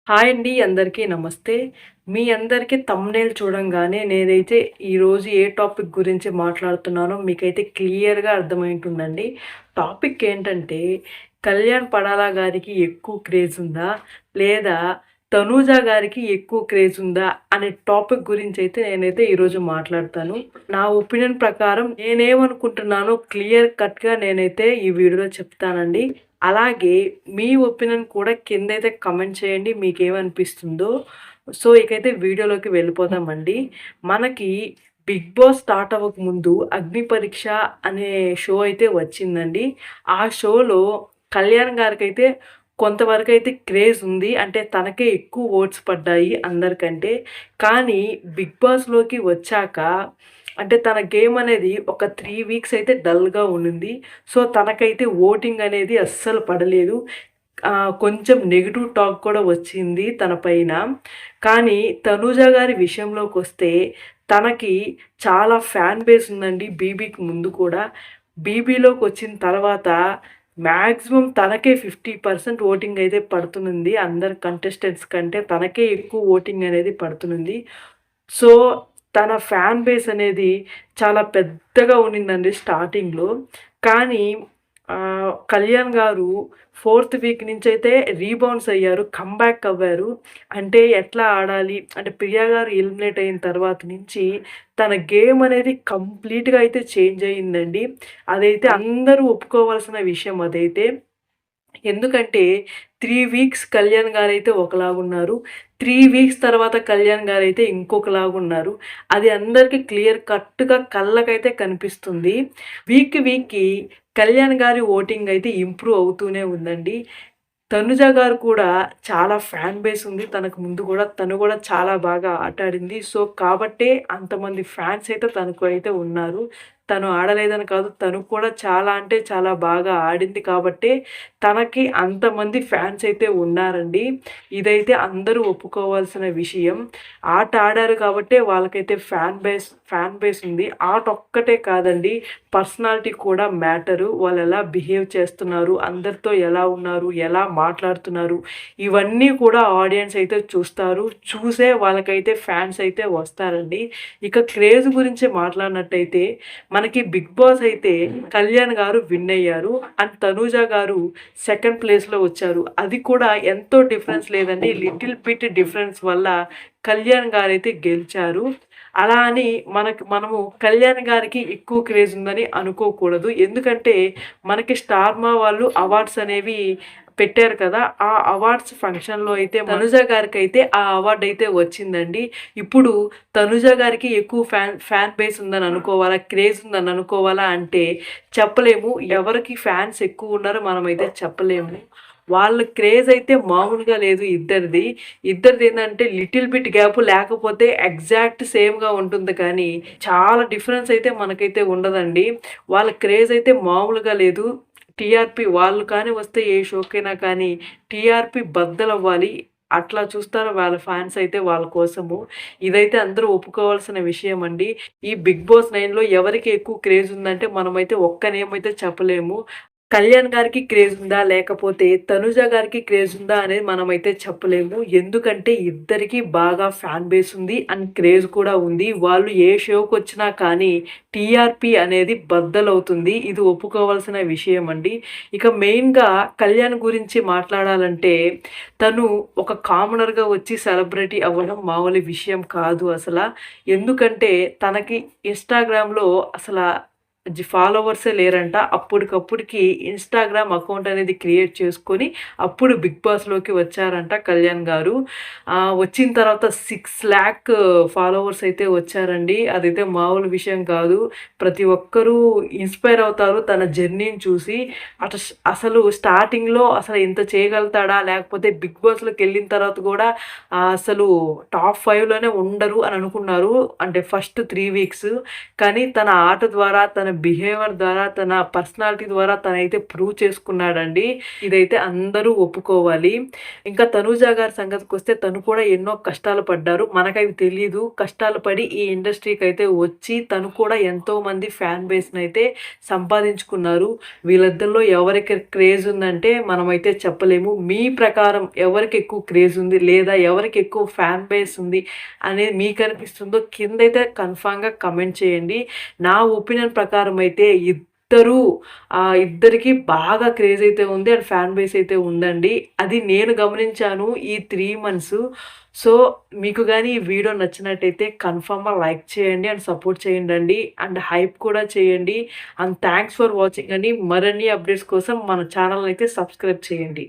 Hi అండి. అందరికీ నమస్తే. మీ అందరికీ థంబ్‌నెయిల్ చూడంగానే నేనైతే ఈరోజు ఏ టాపిక్ గురించి మాట్లాడుతున్నానో మీకైతే క్లియర్‌గా అర్థమైంటుందండి. టాపిక్ ఏంటంటే కళ్యాణ్ పడాలా గారికి ఎక్కువ క్రేజ్ ఉందా? లేదా తనూజ గారికి ఎక్కువ క్రేజ్ ఉందా? అనే టాపిక్ గురించైతే నేనైతే ఈరోజు మాట్లాడతాను. నా ఒపీనియన్ ప్రకారం నేనేమనుకుంటున్నానో క్లియర్ కట్‌గా నేనైతే ఈ వీడియోలో చెప్తానండి. అలాగే మీ ఒపీనియన్ కూడా కిందైతే కామెంట్ చేయండి మీకేమనిపిస్తుందో. సో, ఇకైతే వీడియోలోకి వెళ్ళిపోదామండి. మనకి 'బిగ్ బాస్' స్టార్ట్ అవ్వకముందు 'అగ్ని పరీక్ష' అనే షో అయితే వచ్చిందండి. ఆ షోలో కళ్యాణ్ గారికైతే కొంతవరకైతే క్రేజ్ ఉంది. అంటే తనకే ఎక్కువ ఓట్స్ పడ్డాయి అందరికంటే. కానీ 'బిగ్ బాస్‌లోకి' వచ్చాక అంటే తన గేమ్ అనేది ఒక 3 వీక్స్ అయితే డల్‌గా ఉండింది. సో, తనకైతే ఓటింగ్ అనేది అస్సలు పడలేదు. కొంచెం నెగెటివ్ టాక్ కూడా వచ్చింది తన పైన. కానీ తనూజ గారి విషయంలోకొస్తే తనకి చాలా ఫ్యాన్ బేస్ ఉందండి 'బీబీకి' ముందు కూడా. 'బీబీలోకొచ్చిన తర్వాత మాక్సిమం తనకే 50% ఓటింగ్ అయితే పడుతుంది. అందరు కంటెస్టెంట్స్ కంటే తనకే ఎక్కువ ఓటింగ్ అనేది పడుతుంది. సో, తన ఫ్యాన్ బేస్ అనేది చాలా పెద్దగా ఉండిందండి స్టార్టింగ్‌లో. కానీ కళ్యాణ్ గారు ఫోర్త్ వీక్ నుంచైతే రీబౌన్స్ అయ్యారు. కమ్‌బ్యాక్ అవ్వారు. అంటే ఎట్లా ఆడాలి అంటే ప్రియా గారు ఎలిమినేట్ అయిన తర్వాత నుంచి తన గేమ్ అనేది కంప్లీట్‌గా అయితే చేంజ్ అయిందండి. అదైతే అందరూ ఒప్పుకోవాల్సిన విషయం అదైతే. ఎందుకంటే 3 వీక్స్ కళ్యాణ్ గారైతే ఒకలాగున్నారు. 3 వీక్స్ తర్వాత కళ్యాణ్ గారైతే ఇంకొకలాగున్నారు. అది అందరికి క్లియర్ కట్‌గా కళ్ళకైతే కనిపిస్తుంది. వీక్‌కి కళ్యాణ్ గారి ఓటింగ్ అయితే ఇంప్రూవ్ అవుతూనే ఉందండి. తనుజ గారు కూడా చాలా ఫ్యాన్ బేస్ ఉంది. తనకు ముందు గూడా తను గూడా చాలా బాగా ఆట ఆడింది. సో, కాబట్టే అంతమంది ఫ్యాన్స్ అయితే తనకు అయితే ఉన్నారు. తను ఆడలేదని కాదు. తను కూడా చాలా అంటే చాలా బాగా ఆడింది కాబట్టే తనకి అంతమంది ఫ్యాన్స్ అయితే ఉన్నారండి. ఇదైతే అందరూ ఒప్పుకోవాల్సిన విషయం. ఆట ఆడారు కాబట్టే వాళ్ళకైతే ఫ్యాన్ బేస్ ఉంది. ఆట ఒక్కటే కాదండి. పర్సనాలిటీ కూడా మ్యాటరు. వాళ్ళెలా బిహేవ్ చేస్తున్నారు, అందరితో ఎలా ఉన్నారు, ఎలా మాట్లాడుతున్నారు, ఇవన్నీ కూడా ఆడియన్స్ అయితే చూస్తారు. చూసే వాళ్ళకైతే ఫ్యాన్స్ అయితే వస్తారండి. ఇక క్రేజ్ గురించి మాట్లాడినట్టయితే మనకి 'బిగ్ బాస్' అయితే కళ్యాణ్ గారు విన్ అయ్యారు. అండ్ తనూజ గారు సెకండ్ ప్లేస్‌లో వచ్చారు. అది కూడా ఎంతో డిఫరెన్స్ లేదండి. లిటిల్ బిట్ డిఫరెన్స్ వల్ల కళ్యాణ్ గారైతే గెలిచారు. అలా అని మనము కళ్యాణ్ గారికి ఎక్కువ క్రేజ్ ఉందని అనుకోకూడదు. ఎందుకంటే మనకి స్టార్మా వాళ్ళు అవార్డ్స్ అనేవి పెట్టారు కదా! ఆ అవార్డ్స్ ఫంక్షన్‌లో అయితే తనుజ గారికైతే ఆ అవార్డ్ అయితే వచ్చిందండి. ఇప్పుడు తనుజ గారికి ఎక్కువ ఫ్యాన్ బేస్ ఉందని అనుకోవాలా? క్రేజ్ ఉందని అనుకోవాలా? అంటే చెప్పలేము. ఎవరికి ఫ్యాన్స్ ఎక్కువ ఉన్నారో మనమైతే చెప్పలేము. వాళ్ళ క్రేజ్ అయితే మామూలుగా లేదు ఇద్దరిది. ఇద్దరిదేందంటే లిటిల్ బిట్ గ్యాప్ లేకపోతే ఎగ్జాక్ట్ సేమ్‌గా ఉంటుంది కానీ, చాలా డిఫరెన్స్ అయితే మనకైతే ఉండదండి. వాళ్ళ క్రేజ్ అయితే మామూలుగా లేదు. టీఆర్‌పీ వాళ్ళు కానీ వస్తే ఏ షోకైనా కానీ టీఆర్‌పీ బద్దలవ్వాలి. అట్లా చూస్తారు వాళ్ళ ఫ్యాన్స్ అయితే వాళ్ళ కోసము. ఇదైతే అందరూ ఒప్పుకోవాల్సిన విషయం అండి. ఈ 'బిగ్ బాస్ 9'లో ఎవరికి ఎక్కువ క్రేజ్ ఉందంటే మనమైతే ఒక్క నేమ్ అయితే చెప్పలేము. కళ్యాణ్ గారికి క్రేజ్ ఉందా? లేకపోతే తనుజ గారికి క్రేజ్ ఉందా? అనేది మనమైతే చెప్పలేము. ఎందుకంటే ఇద్దరికీ బాగా ఫ్యాన్ బేస్ ఉంది. అండ్ క్రేజ్ కూడా ఉంది. వాళ్ళు ఏ షోకొచ్చినా కానీ టీఆర్‌పీ అనేది బద్దలవుతుంది. ఇది ఒప్పుకోవాల్సిన విషయం అండి. ఇక మెయిన్‌గా కళ్యాణ్ గురించి మాట్లాడాలంటే తను ఒక కామనర్‌గా వచ్చి సెలబ్రిటీ అవ్వడం మామూలు విషయం కాదు అసల. ఎందుకంటే తనకి ఇన్‌స్టాగ్రామ్‌లో ఫాలోవర్సే లేరంట. అప్పటికప్పుడికి ఇన్‌స్టాగ్రామ్ అకౌంట్ అనేది క్రియేట్ చేసుకొని, అప్పుడు 'బిగ్ బాస్‌లోకి' వచ్చారంట కళ్యాణ్ గారు. వచ్చిన తర్వాత 6,00,000 ఫాలోవర్స్ అయితే వచ్చారండి. అదైతే మామూలు విషయం కాదు. ప్రతి ఒక్కరూ ఇన్‌స్పైర్ అవుతారు తన జర్నీని చూసి. అసలు స్టార్టింగ్‌లో అసలు ఇంత చేయగలుగుతాడా? లేకపోతే 'బిగ్ బాస్‌లోకెళ్ళిన తర్వాత గూడా అసలు టాప్ 5లోనే ఉండరు అని అనుకున్నారు. అంటే ఫస్ట్ 3 వీక్స్. కానీ తన ఆట ద్వారా, తన బిహేవియర్ ద్వారా, తన పర్సనాలిటీ ద్వారా తనైతే ప్రూవ్ చేసుకున్నాడండి. ఇదైతే అందరూ ఒప్పుకోవాలి. ఇంకా తనూజ గారి సంగతికొస్తే తను కూడా ఎన్నో కష్టాలు పడ్డారు. మనకవి తెలీదు. కష్టాలు పడి ఈ ఇండస్ట్రీకైతే వచ్చి తను కూడా ఎంతోమంది ఫ్యాన్ బేస్‌నైతే సంపాదించుకున్నారు. వీళ్ళిద్దరిలో ఎవరికి క్రేజ్ ఉందంటే మనమైతే చెప్పలేము. మీ ప్రకారం ఎవరికి ఎక్కువ క్రేజ్ ఉంది? లేదా ఎవరికి ఎక్కువ ఫ్యాన్ బేస్ ఉంది అనేది మీకనిపిస్తుందో కిందైతే కన్ఫర్మ్‌గా కామెంట్ చేయండి. నా ఒపీనియన్ ప్రకారం అయితే ఇద్దరికీ బాగా క్రేజ్ అయితే ఉంది. అండ్ ఫ్యాన్ బేస్ అయితే ఉందండి. అది నేను గమనించాను ఈ 3 మంత్స్. సో, మీకు గాని ఈ వీడియో నచ్చినట్టయితే కన్ఫర్మ్‌గా లైక్ చేయండి అండ్ సపోర్ట్ చేయండండి. అండ్ హైప్ కూడా చేయండి. అండ్ థాంక్స్ ఫర్ వాచింగ్ అండి. మరిన్ని అప్డేట్స్ కోసం మన ఛానెల్‌నైతే సబ్స్క్రైబ్ చేయండి.